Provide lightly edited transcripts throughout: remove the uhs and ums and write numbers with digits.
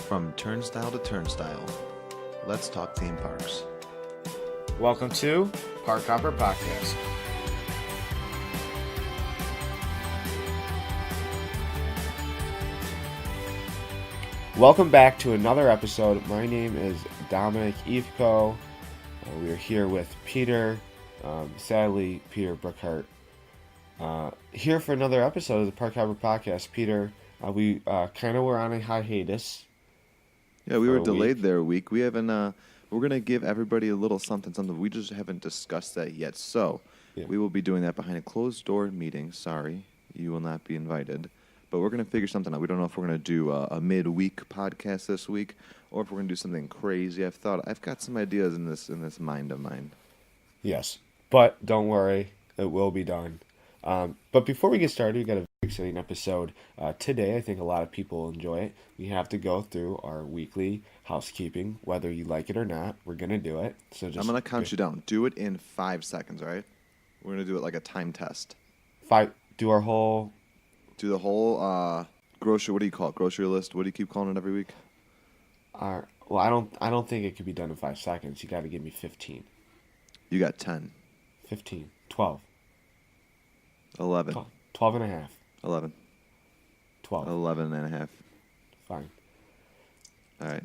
From turnstile to turnstile, let's talk theme parks. Welcome to Park Hopper Podcast. Welcome back to another episode. My name is Dominic Evko. We are here with Peter, sadly, Peter Brookhart. Here for another episode of the Park Hopper Podcast. Peter, we kind of were on a hiatus. Yeah, we were delayed there a week. We haven't. We're gonna give everybody a little something. We just haven't discussed that yet. So we will be doing that behind a closed door meeting. Sorry, you will not be invited. But we're gonna figure something out. We don't know if we're gonna do a midweek podcast this week, or if we're gonna do something crazy. I've got some ideas in this mind of mine. Yes, but don't worry, it will be done. But before we get started, we got a very exciting episode today. I think a lot of people will enjoy it. We have to go through our weekly housekeeping, whether you like it or not. We're gonna do it. So I'm gonna count you down. Do it in 5 seconds, all right? We're gonna do it like a time test. Do our whole. Do the whole grocery. What do you call it? Grocery list. What do you keep calling it every week? Well, I don't think it could be done in 5 seconds. You got to give me 15. You got 10. 15. 12. 11. 12 and a half. 11. 12. 11 and a half. Fine. All right.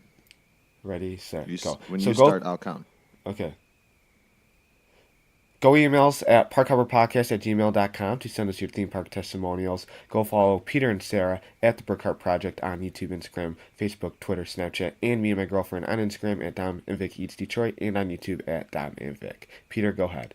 Ready, set, go. When you start, I'll count. Okay. Go emails at parkhopperpodcast@gmail.com to send us your theme park testimonials. Go follow Peter and Sarah at the Brookhart Project on YouTube, Instagram, Facebook, Twitter, Snapchat, and me and my girlfriend on Instagram at Dom and Vic Eats Detroit and on YouTube at Dom and Vic. Peter, go ahead.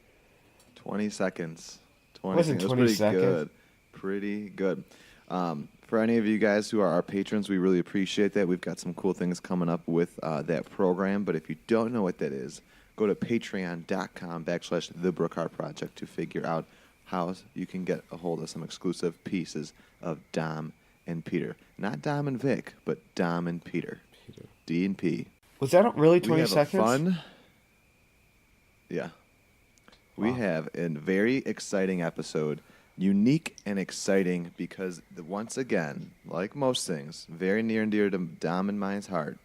20 seconds. 20 Wasn't seconds. 20 seconds? Good. Pretty good. For any of you guys who are our patrons, we really appreciate that. We've got some cool things coming up with that program. But if you don't know what that is, go to patreon.com/The Brookhart Project to figure out how you can get a hold of some exclusive pieces of Dom and Peter. Not Dom and Vic, but Dom and Peter. D and P. Was that really 20 seconds? Fun. Yeah. We have a very exciting episode. Unique and exciting because, once again, like most things, very near and dear to Dom and mine's heart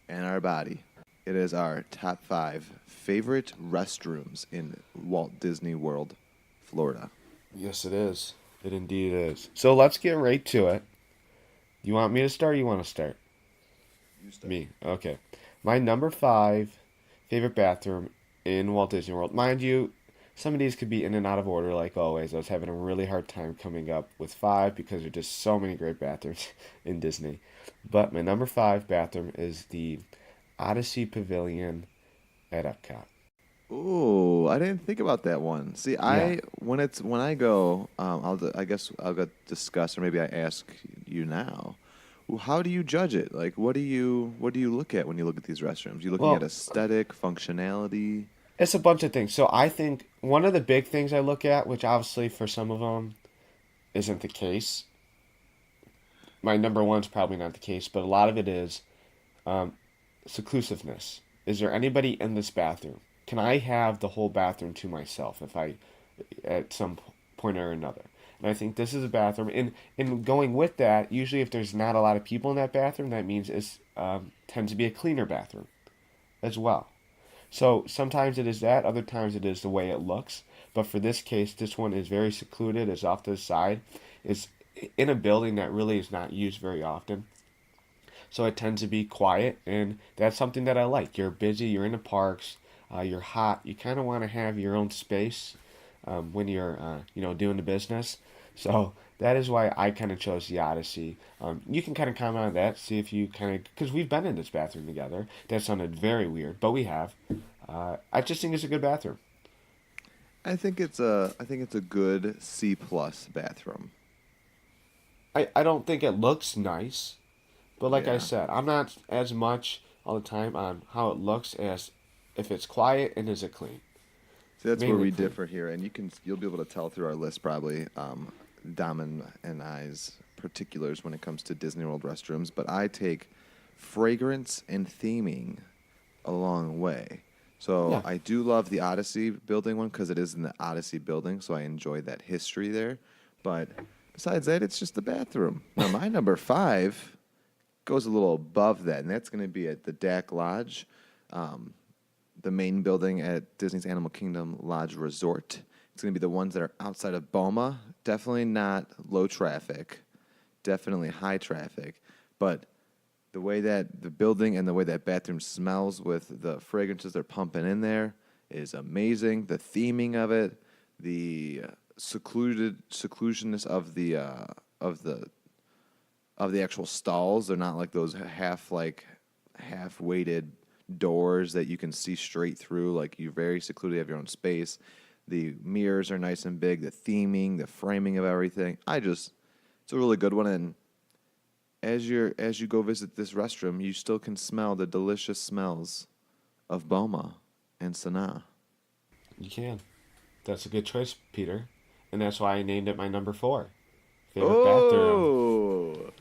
and our body. It is our top 5 favorite restrooms in Walt Disney World, Florida. Yes, it is. It indeed is. So let's get right to it. You want me to start or you want to start? You start. Me. Okay. My number 5 favorite bathroom in Walt Disney World. Mind you, some of these could be in and out of order like always. I was having a really hard time coming up with 5 because there are just so many great bathrooms in Disney. But my number 5 bathroom is the Odyssey Pavilion at Epcot. Ooh, I didn't think about that one. See, when I go, I guess I'll go discuss, or maybe I ask you now. How do you judge it? Like, what do you look at when you look at these restrooms? You looking at aesthetic, functionality? It's a bunch of things. So I think one of the big things I look at, which obviously for some of them isn't the case. My number 1's probably not the case, but a lot of it is seclusiveness. Is there anybody in this bathroom? Can I have the whole bathroom to myself if I, at some point or another? And I think this is a bathroom. And going with that, usually if there's not a lot of people in that bathroom, that means it tends to be a cleaner bathroom as well. So sometimes it is that, other times it is the way it looks. But for this case, this one is very secluded. It's off to the side. It's in a building that really is not used very often. So it tends to be quiet, and that's something that I like. You're busy, you're in the parks, you're hot. You kind of want to have your own space when you're doing the business. So that is why I kind of chose the Odyssey. You can kind of comment on that, see if you because we've been in this bathroom together. That sounded very weird, but we have. I just think it's a good bathroom. I think it's a good C+ bathroom. I don't think it looks nice, but like I said, I'm not as much all the time on how it looks as if it's quiet and is it clean. See, that's where we differ here, and you'll be able to tell through our list probably Dom and I's particulars when it comes to Disney World restrooms, but I take fragrance and theming a long way. So I do love the Odyssey building one because it is in the Odyssey building, so I enjoy that history there. But besides that, it's just the bathroom. Now, my number 5 goes a little above that, and that's going to be at the Dak Lodge, um, the main building at Disney's Animal Kingdom Lodge Resort. It's going to be the ones that are outside of Boma. Definitely not low traffic, definitely high traffic, but the way that the building and the way that bathroom smells with the fragrances they're pumping in there is amazing. The theming of it, the seclusionness of the actual stalls. They're not like those half weighted doors that you can see straight through. Like you're very secluded, you have your own space. The mirrors are nice and big. The theming, the framing of everything. It's a really good one. And as you go visit this restroom, you still can smell the delicious smells of Boma and Sanaa. You can. That's a good choice, Peter. And that's why I named it my number 4 favorite bathroom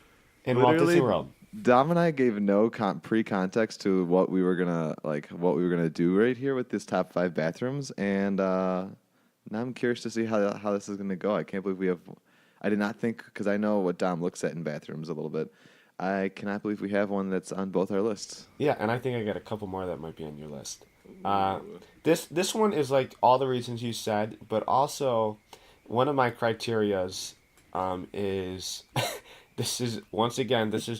in Walt Disney World. Dom and I gave no pre-context to what we were gonna do right here with this top 5 bathrooms, and now I'm curious to see how this is gonna go. I can't believe we have. I did not think, because I know what Dom looks at in bathrooms a little bit. I cannot believe we have one that's on both our lists. Yeah, and I think I got a couple more that might be on your list. This one is like all the reasons you said, but also one of my criterias is this is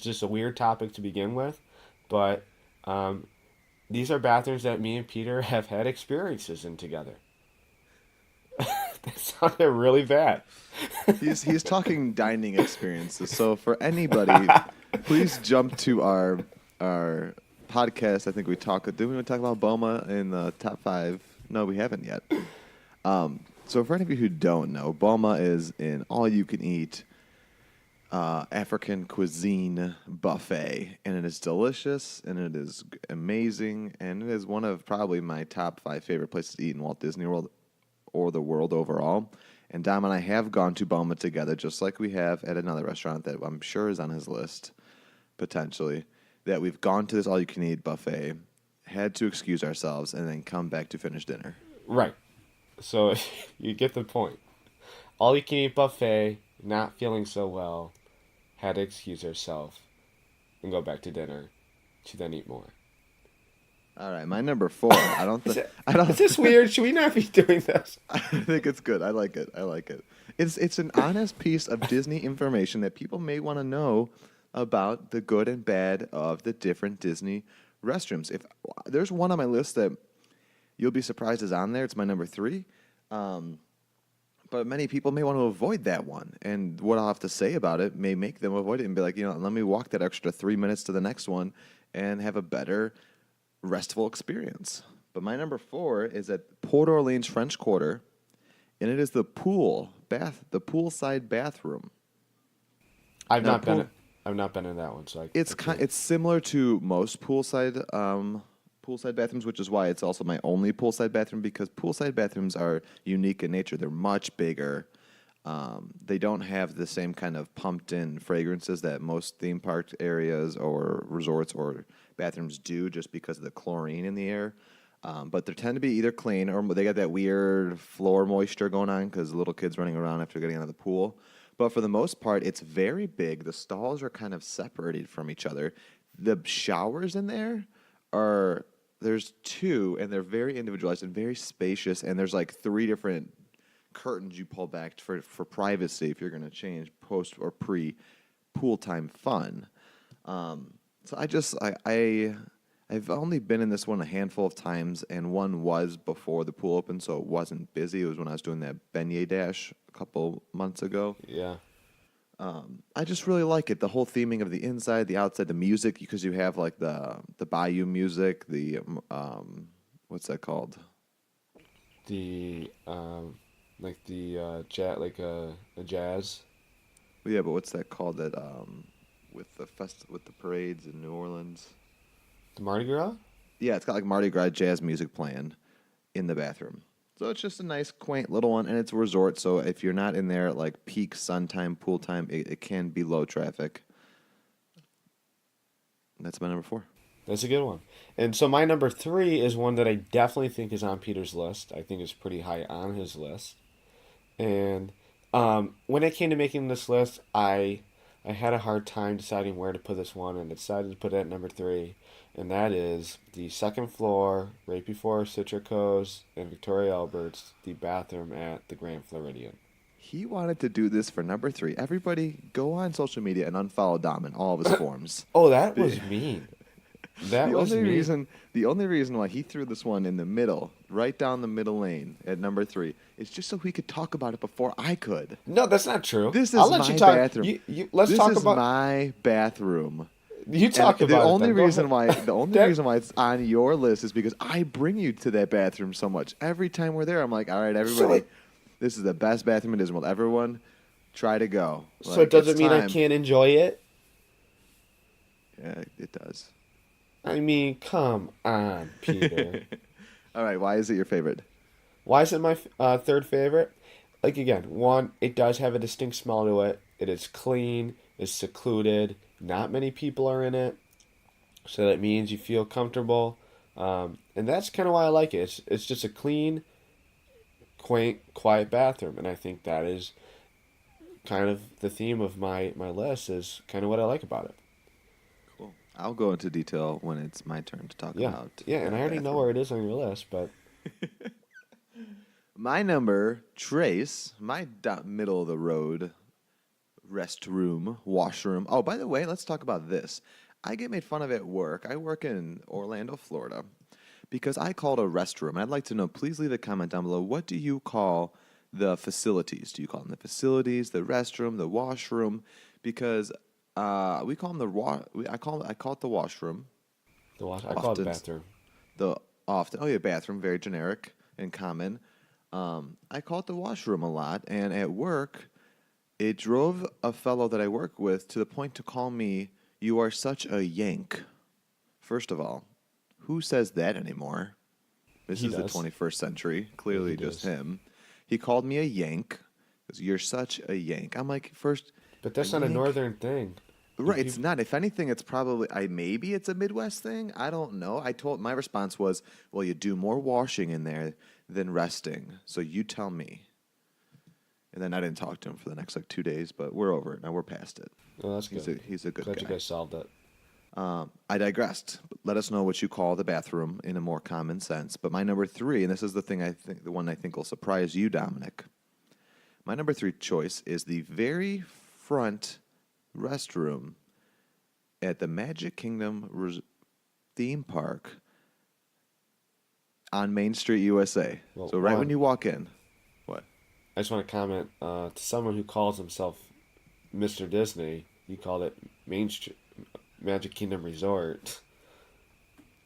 just a weird topic to begin with, but these are bathrooms that me and Peter have had experiences in together. That sounded really bad. He's talking dining experiences. So for anybody, please jump to our podcast. I think did we talk about Boma in the top 5? No, we haven't yet. So for any of you who don't know, Boma is an all-you-can-eat African cuisine buffet, and it is delicious, and it is amazing, and it is one of probably my top 5 favorite places to eat in Walt Disney World or the world overall. And Dom and I have gone to Boma together, just like we have at another restaurant that I'm sure is on his list, potentially, that we've gone to this all-you-can-eat buffet, had to excuse ourselves, and then come back to finish dinner. Right. So you get the point. All-you-can-eat buffet, not feeling so well, had to excuse herself and go back to dinner to then eat more. All right, my number 4. Is this weird? Should we not be doing this? I think it's good. I like it. It's an honest piece of Disney information that people may want to know about the good and bad of the different Disney restrooms. If there's one on my list that you'll be surprised is on there, it's my number 3. But many people may want to avoid that one. And what I'll have to say about it may make them avoid it and be like, let me walk that extra 3 minutes to the next one and have a better restful experience. But my number 4 is at Port Orleans French Quarter, and it is the poolside bathroom. I've not been in that one, so it's similar to most poolside bathrooms, which is why it's also my only poolside bathroom, because poolside bathrooms are unique in nature. They're much bigger. They don't have the same kind of pumped-in fragrances that most theme park areas or resorts or bathrooms do, just because of the chlorine in the air. But they tend to be either clean or they got that weird floor moisture going on because little kids running around after getting out of the pool. But for the most part, it's very big. The stalls are kind of separated from each other. The showers in there there's 2, and they're very individualized and very spacious. And there's like 3 different curtains you pull back for privacy if you're going to change post or pre pool time fun. So I've only been in this one a handful of times, and one was before the pool opened, so it wasn't busy. It was when I was doing that beignet dash a couple months ago. Yeah. I just really like it. The whole theming of the inside, the outside, the music, because you have like the Bayou music, the what's that called? The jazz. Yeah, but what's that called? That with the parades in New Orleans. The Mardi Gras? Yeah, it's got like Mardi Gras jazz music playing in the bathroom. So it's just a nice, quaint little one, and it's a resort, so if you're not in there at like peak sun time, pool time, it can be low traffic. That's my number 4. That's a good one. And so my number 3 is one that I definitely think is on Peter's list. I think it's pretty high on his list. And when it came to making this list, I I had a hard time deciding where to put this one, and decided to put it at number three, and that is the second floor, right before Citrico's and Victoria Albert's, the bathroom at the Grand Floridian. He wanted to do this for number three. Everybody, go on social media and unfollow Dom in all of his forms. Oh, that The, was mean. That the was only mean. reason, the only reason why he threw this one in the middle, right down the middle lane at number three, is just so he could talk about it before I could. No, that's not true. This I'll is let you my talk. bathroom. Let's This talk is about. my bathroom. You And talk about it then. Go ahead. the only That- reason why it's on your list is because I bring you to that bathroom so much. Every time we're there, I'm like, all right, everybody, this is the best bathroom in Disney World. Everyone, try to go. So Like, it doesn't it's mean I time. can't enjoy it. Yeah, it does. I mean, come on, Peter. All right, why is it your favorite? Why is it my third favorite? Like again, one, it does have a distinct smell to it. It is clean. It's secluded. Not many people are in it, so that means you feel comfortable. And that's kind of why I like it. It's just a clean, quaint, quiet bathroom, and I think that is kind of the theme of my list. Is kind of what I like about it. Cool. I'll go into detail when it's my turn to talk Yeah, about. yeah, and that I already know bathroom. where it is on your list, but My number, Trace, my middle of the road restroom, washroom. Oh, by the way, let's talk about this. I get made fun of at work. I work in Orlando, Florida, because I call it a restroom. I'd like to know, please leave a comment down below. What do you call the facilities? Do you call them the facilities, the restroom, the washroom? Because we call them I call it the washroom. I call it Often, bathroom. the often. Oh yeah, bathroom, very generic and common. I call it the washroom a lot, and at work, it drove a fellow that I work with to the point to call me, "You are such a yank." First of all, who says that anymore? This He is the does. 21st century. Clearly, He just does. him. He called me a yank. 'Cause you're such a yank. I'm like, first, But a that's not a yank? northern thing. Right, it's not. If anything, it's probably maybe it's a Midwest thing. I don't know. My response was, "Well, you do more washing in there than resting. So you tell me." And then I didn't talk to him for the next like 2 days, but we're over it now. We're past it. Well, that's He's good. a good Glad you guy. guys solved it. I digressed. Let us know what you call the bathroom in a more common sense. But my number three, and this is the one I think will surprise you, Dominic. My number three choice is the very front restroom at the Magic Kingdom theme park on Main Street, USA. Well, So right when one, you walk in, what? I just want to comment to someone who calls himself Mr. Disney. You called it Main Street Magic Kingdom Resort.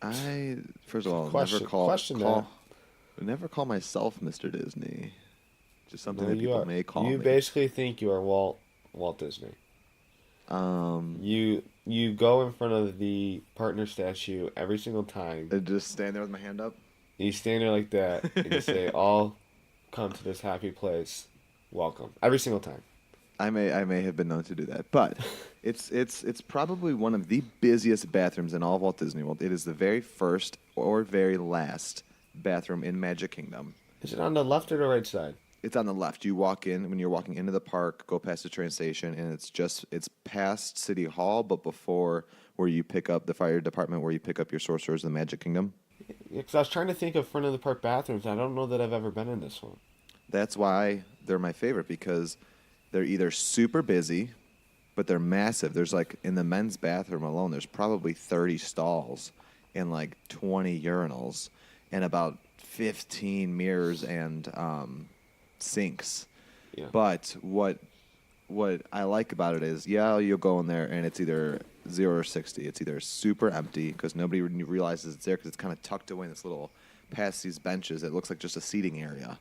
I first of all Question that. never call myself Mr. Disney. Just something No, that you people are. may call You me. basically think you are Walt Disney. Um, You go in front of the partner statue every single time. I just stand there with my hand up. You stand there like that and you say, "All come to this happy place. Welcome." Every single time. I may have been known to do that, but it's probably one of the busiest bathrooms in all of Walt Disney World. It is the very first or very last bathroom in Magic Kingdom. Is it on the left or the right side? It's on the left. You walk in when you're walking into the park, go past the train station, and it's past City Hall, but before where you pick up the fire department, where you pick up your sorcerers in the Magic Kingdom. Because I was trying to think of front of the park bathrooms. I don't know that I've ever been in this one. That's why they're my favorite because they're either super busy, but they're massive. There's like in the men's bathroom alone, there's probably 30 stalls and like 20 urinals and about 15 mirrors and sinks. Yeah. But what I like about it is, yeah, you'll go in there and it's either 0 or 60. It's either super empty because nobody realizes it's there because it's kind of tucked away in this little past these benches. It looks like just a seating area.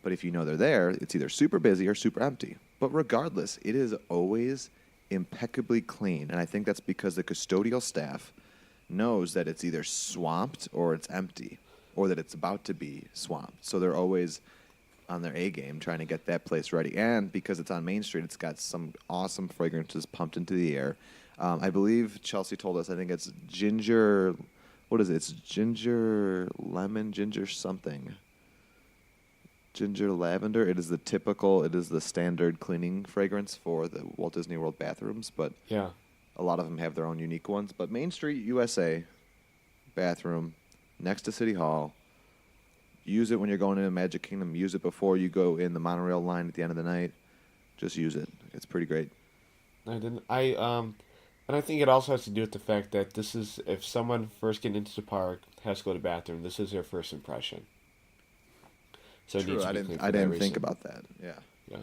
But if you know they're there, it's either super busy or super empty. But regardless, it is always impeccably clean. And I think that's because the custodial staff knows that it's either swamped or it's empty or that it's about to be swamped. So they're always on their A game trying to get that place ready. And because it's on Main Street, it's got some awesome fragrances pumped into the air. I believe Chelsea told us, I think it's ginger, what is it? It's ginger lemon, ginger something. ginger lavender. It is the typical, it is the standard cleaning fragrance for the Walt Disney World bathrooms, but Yeah. a lot of them have their own unique ones. But Main Street USA bathroom next to City Hall. Use it when you're going into Magic Kingdom. Use it before you go in the monorail line at the end of the night. Just use it. It's pretty great. I didn't. And I think it also has to do with the fact that this is if someone first getting into the park has to go to the bathroom, this is their first impression. So it True. needs to I be didn't. clean I for that didn't reason. think about that. Yeah. Yeah.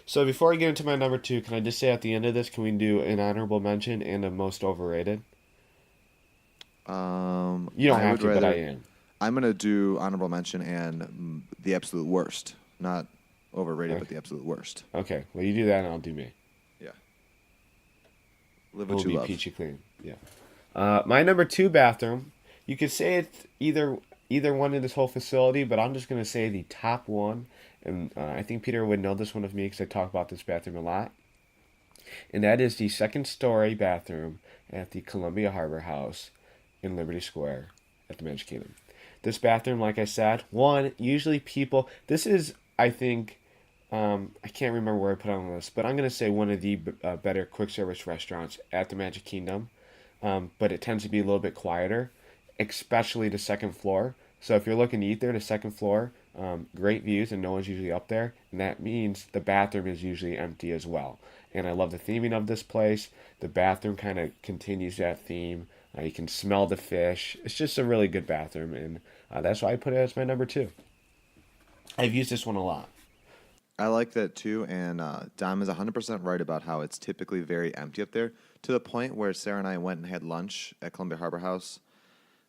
So before I get into my number two, can I just say at the end of this, can we do an honorable mention and a most overrated? You don't I have would to, but I rather. am. I'm gonna do honorable mention and the absolute worst, not overrated, but Okay. the absolute worst. Okay. Well, you do that, and I'll do me. Yeah. Live It what will you be love. peachy clean. Yeah. My number two bathroom. You could say it's either one in this whole facility, but I'm just gonna say the top one, and I think Peter would know this one of me because I talk about this bathroom a lot, and that is the second story bathroom at the Columbia Harbor House in Liberty Square at the Mensch Kingdom. This bathroom, like I said, one usually people. This is, I think, I can't remember where I put it on the list, but I'm gonna say one of the better quick service restaurants at the Magic Kingdom. But it tends to be a little bit quieter, especially the second floor. So if you're looking to eat there, the second floor, great views, and no one's usually up there, and that means the bathroom is usually empty as well. And I love the theming of this place. The bathroom kind of continues that theme. You can smell the fish. It's just a really good bathroom, and that's why I put it as my number two. I've used this one a lot. I like that too, and Dom is 100% right about how it's typically very empty up there, to the point where Sarah and I went and had lunch at Columbia Harbor House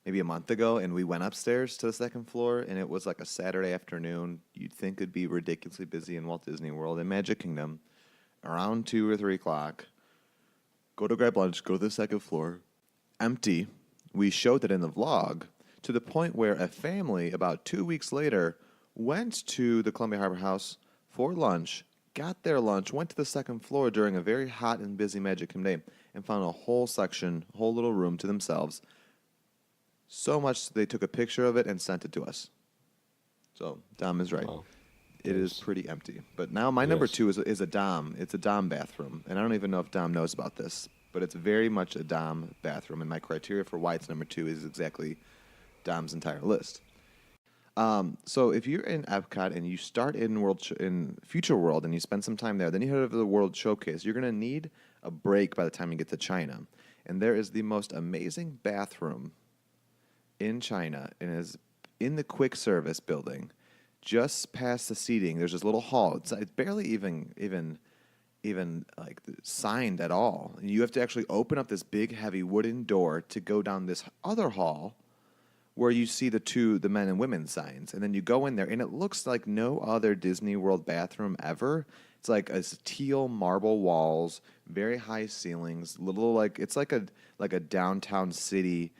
maybe a month ago, and we went upstairs to the second floor, and it was like a Saturday afternoon. You'd think it'd be ridiculously busy in Walt Disney World and Magic Kingdom around 2 or 3 o'clock. Go to grab lunch, go to the second floor, empty. We showed it in the vlog, to the point where a family about 2 weeks later went to the Columbia Harbor House for lunch, got their lunch, went to the second floor during a very hot and busy Magic Kingdom day, and found a whole section, whole little room to themselves. So much they took a picture of it and sent it to us. So Dom is right. Wow. It is Yes. pretty empty. But now my number Yes. two is a Dom. It's a Dom bathroom. And I don't even know if Dom knows about this, but it's very much a Dom bathroom. And my criteria for why it's number two is exactly Dom's entire list. So if you're in Epcot and you start in Future World and you spend some time there, then you head over to the World Showcase. You're gonna need a break by the time you get to China, and there is the most amazing bathroom in China, and is in the quick service building, just past the seating. There's this little hall. It's barely even like signed at all. And you have to actually open up this big heavy wooden door to go down this other hall where you see the men and women signs, and then you go in there, and it looks like no other Disney World bathroom ever. It's like a teal marble walls, very high ceilings, little like it's like a downtown city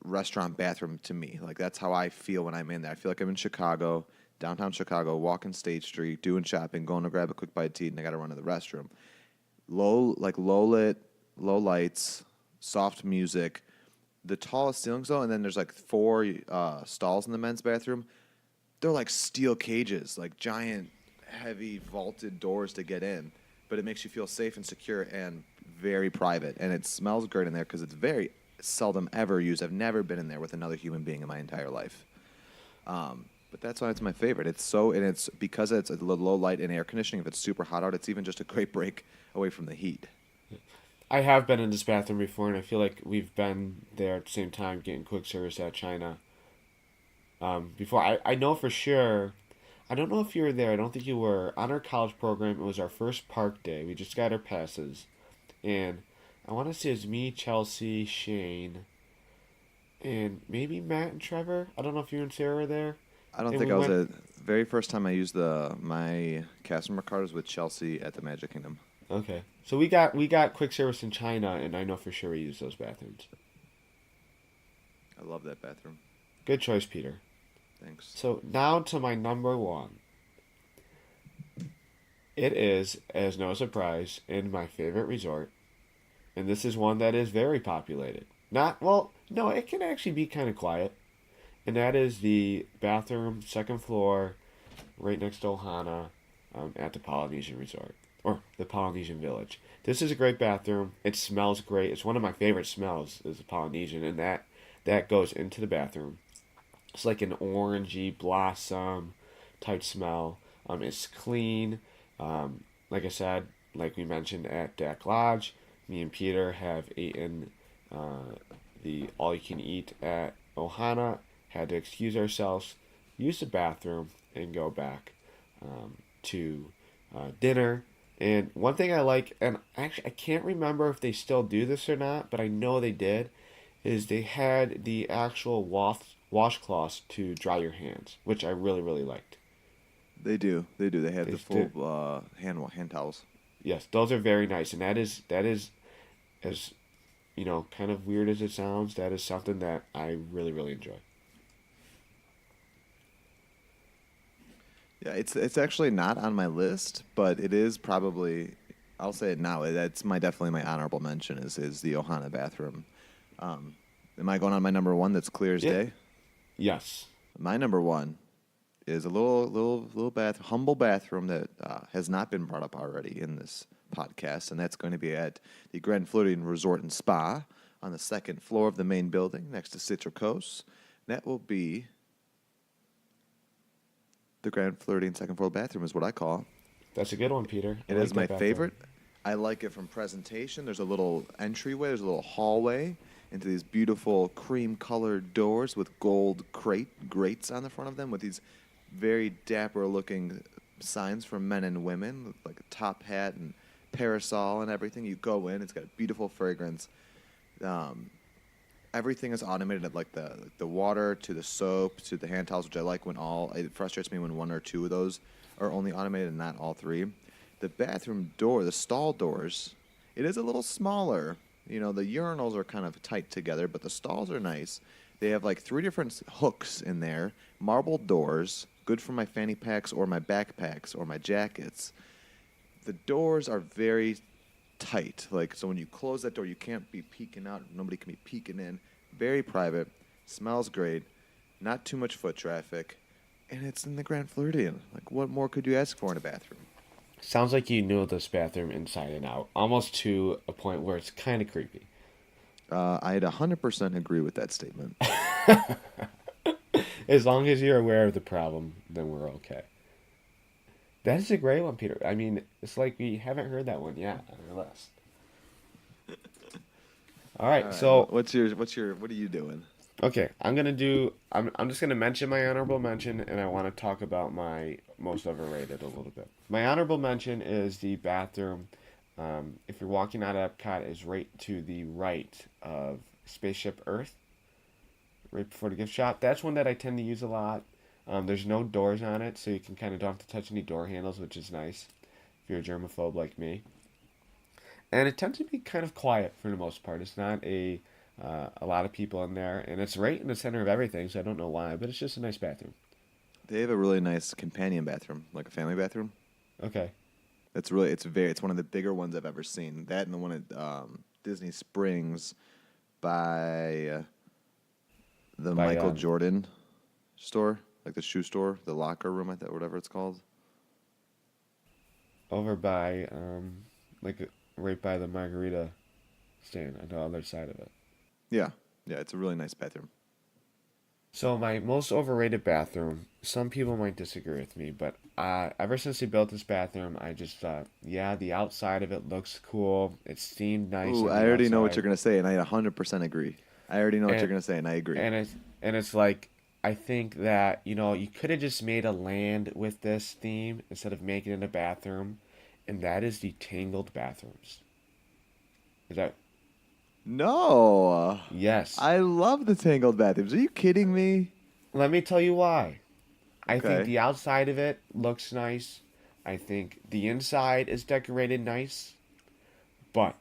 restaurant bathroom to me. Like that's how I feel when I'm in there. I feel like I'm in Chicago, downtown Chicago, walking State Street, doing shopping, going to grab a quick bite to eat, and I got to run to the restroom. Low lit, low lights, soft music. The tallest ceilings though, and then there's like 4 stalls in the men's bathroom. They're like steel cages, like giant, heavy vaulted doors to get in. But it makes you feel safe and secure and very private. And it smells great in there because it's very seldom ever used. I've never been in there with another human being in my entire life. But that's why it's my favorite. It's because it's a low light and air conditioning. If it's super hot out, it's even just a great break away from the heat. I have been in this bathroom before, and I feel like we've been there at the same time getting quick service at China. Before I know for sure. I don't know if you were there. I don't think you were. On our college program, it was our first park day. We just got our passes, and I want to say it was me, Chelsea, Shane, and maybe Matt and Trevor. I don't know if you and Sarah were there. I don't And think we I was went. the very first time I used my customer card was with Chelsea at the Magic Kingdom. Okay, so we got quick service in China, and I know for sure we used those bathrooms. I love that bathroom. Good choice, Peter. Thanks. So now to my number one. It is, as no surprise, in my favorite resort, and this is one that is very populated. Not well, no, it can actually be kind of quiet, and that is the bathroom, second floor, right next to Ohana, at the Polynesian Resort or the Polynesian Village. This is a great bathroom. It smells great. It's one of my favorite smells is the Polynesian, and that goes into the bathroom. It's like an orangey blossom type smell. It's clean. Like I said, like we mentioned at Dak Lodge, me and Peter have eaten the all you can eat at Ohana. Had to excuse ourselves, use the bathroom, and go back to dinner. And one thing I like, and actually I can't remember if they still do this or not, but I know they did, is they had the actual washcloths to dry your hands, which I really really liked. They do. They do. They have They the did. full hand towels. Yes, those are very nice, and that is as kind of weird as it sounds. That is something that I really really enjoy. Yeah, it's actually not on my list, but it is probably. I'll say it now. That's my definitely my honorable mention is the Ohana bathroom. Um, am I going on my number one? That's clear as Yeah. day. Yes. My number one is a little humble bathroom that has not been brought up already in this podcast, and that's going to be at the Grand Floridian Resort and Spa on the second floor of the main building next to Citricos. That will be the Grand Floridian second floor bathroom is what I call it. That's a good one, Peter. I It like is my that bathroom. favorite. I like it from presentation. There's a little entryway, there's a little hallway into these beautiful cream colored doors with gold grates on the front of them with these very dapper looking signs for men and women, like a top hat and parasol and everything. You go in, it's got a beautiful fragrance. Um, Everything is automated, like the water to the soap to the hand towels, which I like when all. It frustrates me when one or two of those are only automated and not all three. The bathroom door, the stall doors, it is a little smaller. The urinals are kind of tight together, but the stalls are nice. They have like three different hooks in there, marble doors, good for my fanny packs or my backpacks or my jackets. The doors are very tight. Like, so when you close that door, you can't be peeking out. Nobody can be peeking in. Very private. Smells great. Not too much foot traffic. And it's in the Grand Floridian. Like, what more could you ask for in a bathroom? Sounds like you know this bathroom inside and out, almost to a point where it's kind of creepy. I'd 100% agree with that statement. As long as you're aware of the problem, then we're okay. That is a great one, Peter. I mean, it's like we haven't heard that one yet on our list. All All right, right. so What are you doing? okay, I'm just gonna mention my honorable mention, and I want to talk about my most overrated a little bit. My honorable mention is the bathroom. If you're walking out of Epcot, is right to the right of Spaceship Earth, right before the gift shop. That's one that I tend to use a lot. There's no doors on it, so you can kind of don't have to touch any door handles, which is nice if you're a germaphobe like me. And it tends to be kind of quiet for the most part. It's not a lot of people in there, and it's right in the center of everything. So I don't know why, but it's just a nice bathroom. They have a really nice companion bathroom, like a family bathroom. Okay, It's one of the bigger ones I've ever seen. That and the one at Disney Springs by the by Michael Jordan store, like the shoe store, the locker room, I thought, whatever it's called. over by like right by the margarita stand on the other side of it. Yeah, yeah, it's a really nice bathroom. So my most overrated bathroom. Some people might disagree with me, but ever since they built this bathroom, I just thought, yeah, the outside of it looks cool. It seemed nice Ooh, on I the already know what you're outside, gonna say, and I 100% agree. I already know what you're and gonna say, and I agree. and it's like I think that you could have just made a land with this theme instead of making it a bathroom, and that is the tangled bathrooms. Is that No, yes? I love the tangled bathrooms. Are you kidding me? Let me tell you why. I think Okay. the outside of it looks nice. I think the inside is decorated nice. But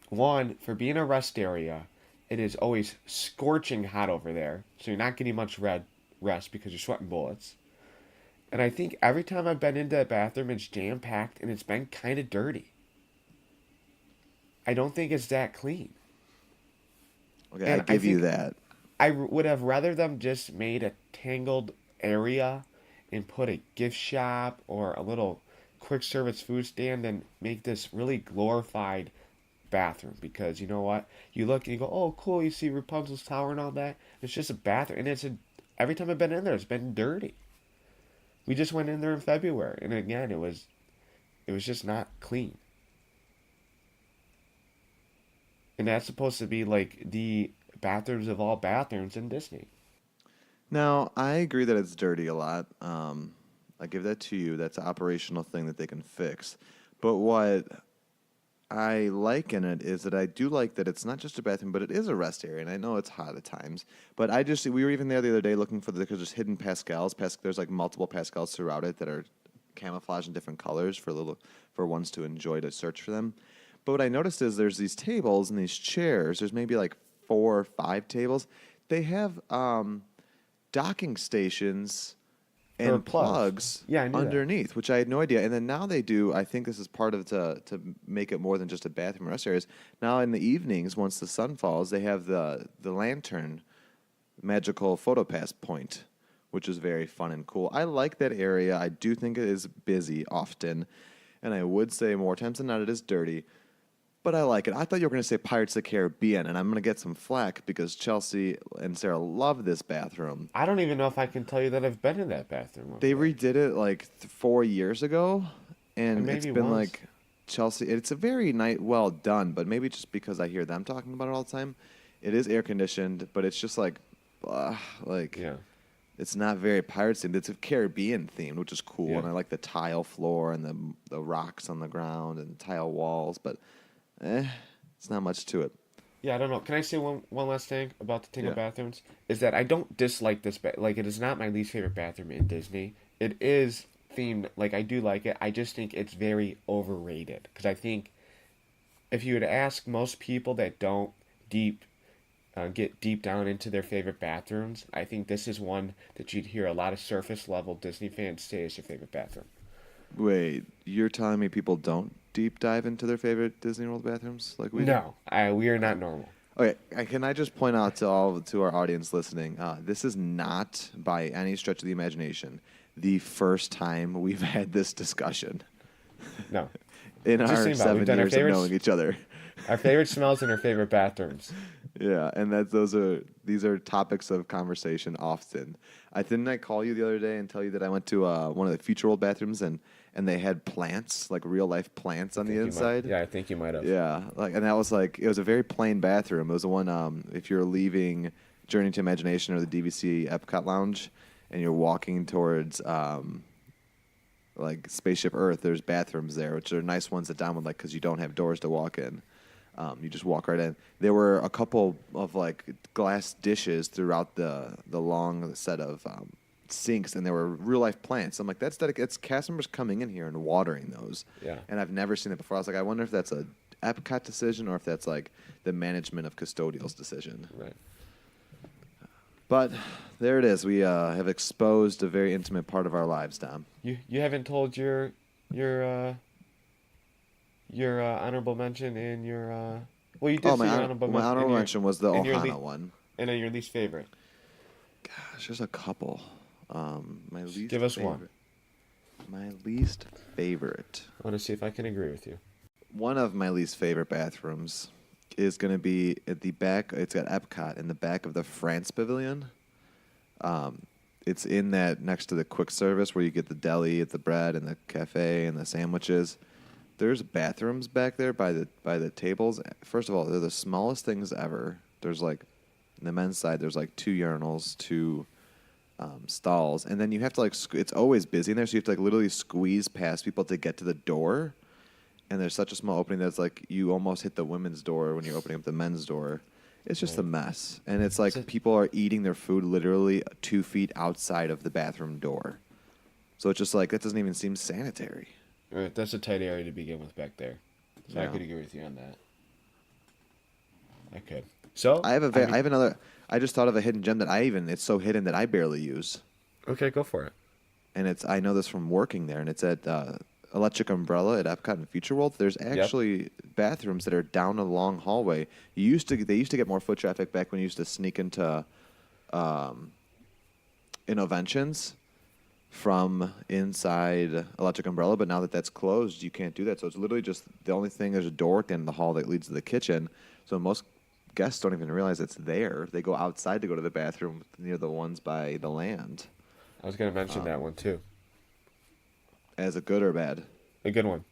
one, for being a rest area, it is always scorching hot over there. So you're not getting much red rest because you're sweating bullets. And I think every time I've been into that bathroom, it's jam packed and it's been kind of dirty. I don't think it's that clean. Okay, I And I give you think that. would have rather them just made a tangled area and put a gift shop or a little quick service food stand and make this really glorified bathroom, because you know what? You look and you go, oh, cool. You see Rapunzel's tower and all that. It's just a bathroom, and every time I've been in there, it's been dirty. We just went in there in February, and again, it was just not clean. And that's supposed to be like the bathrooms of all bathrooms in Disney. Now, I agree that it's dirty a lot. I give that to you. That's an operational thing that they can fix. But what I like in it is that I do like that it's not just a bathroom, but it is a rest area. And I know it's hot at times, but we were even there the other day looking for because there's hidden Pascals. There's like multiple Pascals throughout it that are camouflaged in different colors for ones to enjoy to search for them. But what I noticed is there's these tables and these chairs. There's maybe like 4 or 5 tables. They have docking stations Or and plugs Yeah, I knew that. underneath, which I had no idea. And then now they do. I think this is part of to make it more than just a bathroom or rest areas. Now in the evenings, once the sun falls, they have the lantern magical photo pass point, which is very fun and cool. I like that area. I do think it is busy often, and I would say more times than not it is dirty. But I like it. I thought you were going to say Pirates of the Caribbean, and I'm going to get some flack because Chelsea and Sarah love this bathroom. I don't even know if I can tell you that I've been in that bathroom. They redid it like 4 years ago, and Maybe it's been once. like Chelsea. It's a very well done, but maybe just because I hear them talking about it all the time. It is air conditioned, but it's just like Yeah. it's not very Pirates themed. It's a Caribbean themed, which is cool, Yeah. and I like the tile floor and the rocks on the ground and tile walls, but it's not much to it. Yeah, I don't know. Can I say one last thing about the thing Yeah. of bathrooms? Is that I don't dislike this like it is not my least favorite bathroom in Disney. It is themed, like I do like it. I just think it's very overrated, because I think if you would ask most people that don't deep get deep down into their favorite bathrooms, I think this is one that you'd hear a lot of surface level Disney fans say is your favorite bathroom. Wait, you're telling me people don't deep dive into their favorite Disney World bathrooms like we do? No, we are not normal. Okay, can I just point out to our audience listening, this is not by any stretch of the imagination the first time we've had this discussion No. in Just our think about it. We've 7 done our years of favorites. knowing each other. Our favorite smells and our favorite bathrooms. Yeah, and these are topics of conversation often. Didn't I call you the other day and tell you that I went to one of the Future World bathrooms and they had plants, like real life plants on the inside. Yeah, I think you might have. Yeah, and that was it was a very plain bathroom. It was the one if you're leaving Journey to Imagination or the DVC Epcot Lounge and you're walking towards like Spaceship Earth, there's bathrooms there, which are nice ones that downward because you don't have doors to walk in. You just walk right in. There were a couple of glass dishes throughout the long set of sinks, and there were real life plants. I'm like, it's cast members coming in here and watering those. Yeah. And I've never seen it before. I was like, I wonder if that's a Epcot decision or if that's like the management of custodial's decision. Right. But there it is. We have exposed a very intimate part of our lives, Dom. You haven't told your honorable mention and your well, you did say my your honorable my honorable mention was the and your Ohana one. and then your least favorite. Gosh, there's a couple. My least Give us favorite. one. My least favorite. I want to see if I can agree with you. One of my least favorite bathrooms is going to be at the back. It's got Epcot in the back of the France Pavilion. It's in that next to the quick service where you get the deli, the bread, and the cafe and the sandwiches. There's bathrooms back there by the tables. First of all, they're the smallest things ever. There's in the men's side, there's 2 urinals, 2 stalls, and then you have to it's always busy in there, so you have to literally squeeze past people to get to the door. And there's such a small opening that's you almost hit the women's door when you're opening up the men's door. It's just a mess, and it's people are eating their food literally 2 feet outside of the bathroom door. So it's just that doesn't even seem sanitary. Right, that's a tight area to begin with back there. So I Yeah. could agree with you on that. I could. So I have another. I just thought of a hidden gem that it's so hidden that I barely use, Okay, go for it. and I know this from working there, and it's at Electric Umbrella at Epcot and Future World. There's actually bathrooms that are down a long hallway. They used to get more foot traffic back when you used to sneak into Innoventions. from inside Electric Umbrella, but now that that's closed, you can't do that. So it's literally just the only thing. There's a door at the end of the hall that leads to the kitchen. So most guests don't even realize it's there. They go outside to go to the bathroom near the ones by the land. I was going to mention that one too. As a good or bad? A good one.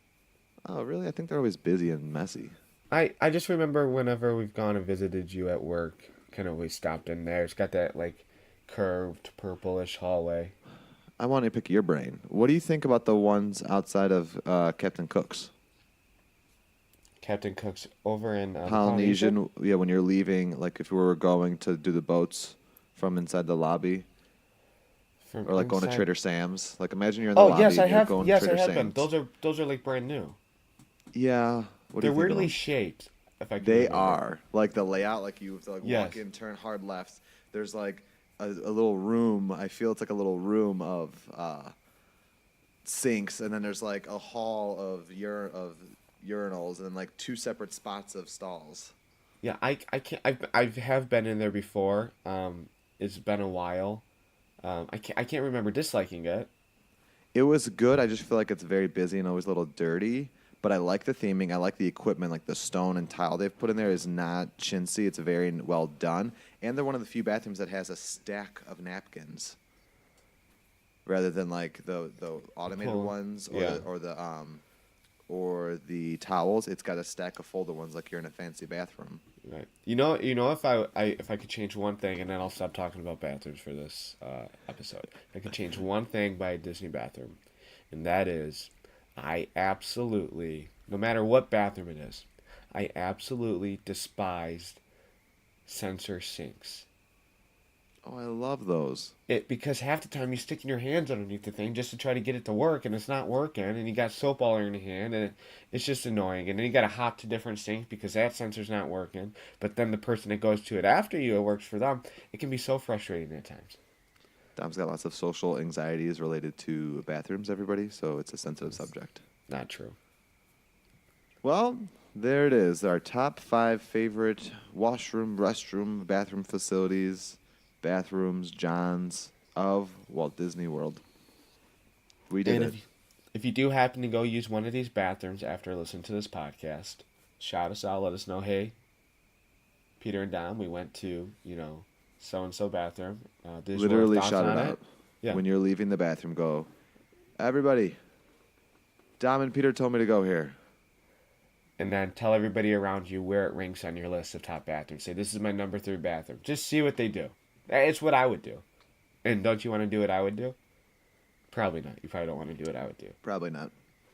Oh, really? I think they're always busy and messy. I just remember whenever we've gone and visited you at work, kind of always stopped in there. It's got that like curved purplish hallway. I want to pick your brain. What do you think about the ones outside of Captain Cook's? Captain Cook's over in Polynesian, yeah, when you're leaving, like if we were going to do the boats from inside the lobby, From or like going to inside- Trader Sam's. Like imagine you're in the Oh lobby yes, I and you're have. going Yes, to I Trader have been. Sam's. Those are like brand new. Yeah. What do They're you think of weirdly them? shaped. If I can They remember. are like the layout. Like you have to like Yes. walk in, turn hard left. There's like a little room. I feel it's like a little room of sinks, and then there's like a hall of urinals, and then like two separate spots of stalls. Yeah, I can't. I have been in there before. It's been a while. I can't remember disliking it. It was good. I just feel like it's very busy and always a little dirty. But I like the theming. I like the equipment, like the stone and tile they've put in there is not chintzy. It's very well done. And they're one of the few bathrooms that has a stack of napkins, rather than like the automated Cool. ones Yeah. or the towels. It's got a stack of folded ones, like you're in a fancy bathroom. Right. If if I could change one thing, and then I'll stop talking about bathrooms for this episode. I could change one thing by a Disney bathroom, and that is, I absolutely, no matter what bathroom it is, I absolutely despised sensor sinks. Oh, I love those. Because half the time you're sticking your hands underneath the thing just to try to get it to work, and it's not working, and you got soap all in your hand, and it's just annoying. And then you got to hop to different sinks because that sensor's not working. But then the person that goes to it after you, it works for them. It can be so frustrating at times. Dom's got lots of social anxieties related to bathrooms, everybody, so it's a sensitive subject. Not true. Well, there it is. Our top 5 favorite washroom, restroom, bathroom facilities, bathrooms, Johns of Walt Disney World. We did And it. if you do happen to go use one of these bathrooms after listening to this podcast, shout us out. Let us know, hey, Peter and Dom, we went to, so and so bathroom. These were Literally thoughts shout it on out. Yeah. When you're leaving the bathroom, go, everybody, Dom and Peter told me to go here. And then tell everybody around you where it ranks on your list of top bathrooms. Say, this is my number 3 bathroom. Just see what they do. It's what I would do. And don't you want to do what I would do? Probably not. You probably don't want to do what I would do. Probably not.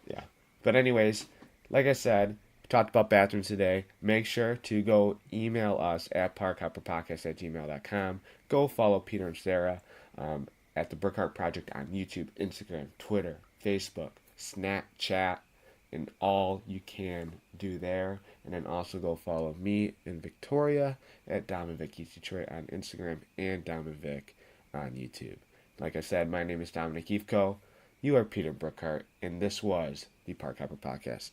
Yeah. But anyways, like I said, we talked about bathrooms today. Make sure to go email us at parkhopperpodcast@gmail.com. Go follow Peter and Sarah at the Brookhart Project on YouTube, Instagram, Twitter, Facebook, Snapchat, and all you can do there. And then also go follow me and Victoria at Dom and Vic East Detroit on Instagram and Dom and Vic on YouTube. Like I said, my name is Dominic Eefko. You are Peter Brookhart, and this was the Park Hopper Podcast.